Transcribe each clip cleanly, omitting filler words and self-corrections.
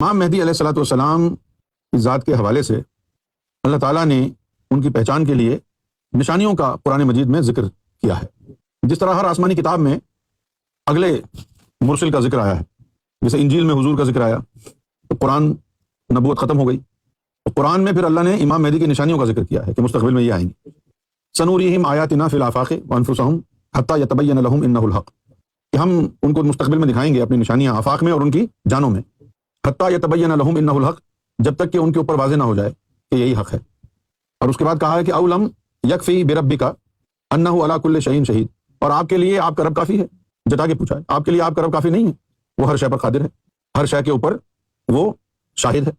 امام مہدی علیہ الصلوۃ والسلام کی ذات کے حوالے سے اللہ تعالیٰ نے ان کی پہچان کے لیے نشانیوں کا قرآن مجید میں ذکر کیا ہے۔ جس طرح ہر آسمانی کتاب میں اگلے مرسل کا ذکر آیا ہے، جیسے انجیل میں حضور کا ذکر آیا تو قرآن نبوت ختم ہو گئی، تو قرآن میں پھر اللہ نے امام مہدی کی نشانیوں کا ذکر کیا ہے کہ مستقبل میں یہ آئیں گے۔ سنوریہم آیاتنا فی الآفاق وانفسہم حتی یتبین لہم انہ الحق، کہ ہم ان کو مستقبل میں دکھائیں گے اپنی نشانیاں آفاق میں اور ان کی جانوں میں، حتی یتبین لہم انہ الحق، جب تک کہ ان کے اوپر واضح نہ ہو جائے کہ یہی حق ہے۔ اور اس کے بعد کہا ہے کہ اولم یکفی بربک انہ علی کل شیء شہید، اور آپ کے لیے آپ کا رب کافی ہے، جتا کے پوچھا ہے آپ کے لیے آپ کا رب کافی نہیں ہے، وہ ہر شے پر قادر ہے، ہر شے کے اوپر وہ شاہد ہے۔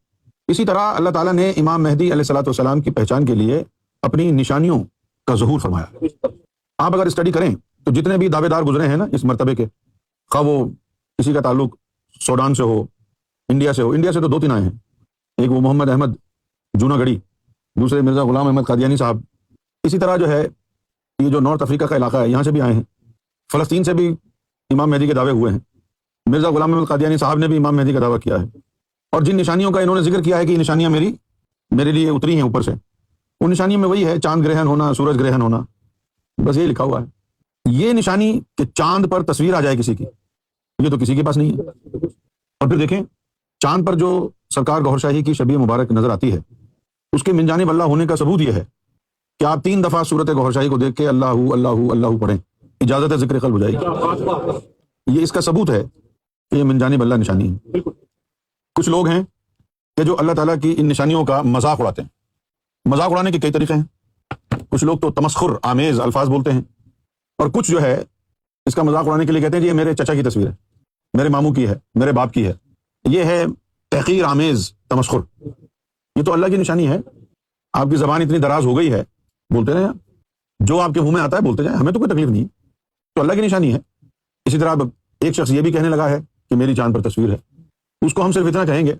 اسی طرح اللہ تعالیٰ نے امام مہدی علیہ الصلوۃ والسلام کی پہچان کے لیے اپنی نشانیوں کا ظہور فرمایا۔ آپ اگر اسٹڈی کریں تو جتنے بھی دعوے دار گزرے ہیں نا اس مرتبے کے، خواہ وہ کسی کا تعلق سوڈان سے ہو، انڈیا سے ہو، انڈیا سے تو 2-3 آئے ہیں، ایک وہ محمد احمد جونا گڑھی، دوسرے مرزا غلام احمد قادیانی صاحب، اسی طرح جو ہے یہ جو نارتھ افریقہ کا علاقہ ہے یہاں سے بھی آئے ہیں، فلسطین سے بھی امام مہدی کے دعوے ہوئے ہیں، مرزا غلام احمد قادیانی صاحب نے بھی امام مہدی کا دعویٰ کیا ہے، اور جن نشانیوں کا انہوں نے ذکر کیا ہے کہ یہ نشانیاں میرے لیے اتری ہیں اوپر سے، ان نشانیوں میں وہی ہے چاند گرہن ہونا، سورج گرہن ہونا، بس یہ لکھا ہوا ہے۔ یہ نشانی کہ چاند پر تصویر آ جائے کسی کی، یہ تو کسی کے پاس نہیں ہے۔ اور پھر دیکھیں چاند پر جو سرکار گوھر شاہی کی شبیہ مبارک نظر آتی ہے، اس کے من جانب اللہ ہونے کا ثبوت یہ ہے کہ آپ 3 دفعہ صورت گوھر شاہی کو دیکھ کے اللہ اللہ اللہ پڑھیں، اجازت ذکر قلب ہو جائے گی۔ یہ اس کا ثبوت ہے کہ یہ من جانب اللہ نشانی ہے۔ کچھ لوگ ہیں کہ جو اللہ تعالیٰ کی ان نشانیوں کا مذاق اڑاتے ہیں۔ مذاق اڑانے کے کئی طریقے ہیں، کچھ لوگ تو تمسخر آمیز الفاظ بولتے ہیں، اور کچھ جو ہے اس کا مذاق اڑانے کے لیے کہتے ہیں کہ یہ میرے چچا کی تصویر ہے، میرے ماموں کی ہے، میرے باپ کی ہے، یہ ہے تحقیر آمیز تمسخر۔ یہ تو اللہ کی نشانی ہے، آپ کی زبان اتنی دراز ہو گئی ہے، بولتے رہیں جو آپ کے منہ میں آتا ہے بولتے جائیں، ہمیں تو کوئی تکلیف نہیں، تو اللہ کی نشانی ہے۔ اسی طرح اب ایک شخص یہ بھی کہنے لگا ہے کہ میری چاند پر تصویر ہے، اس کو ہم صرف اتنا کہیں گے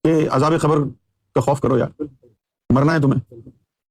کہ عذاب قبر کا خوف کرو یار، مرنا ہے تمہیں۔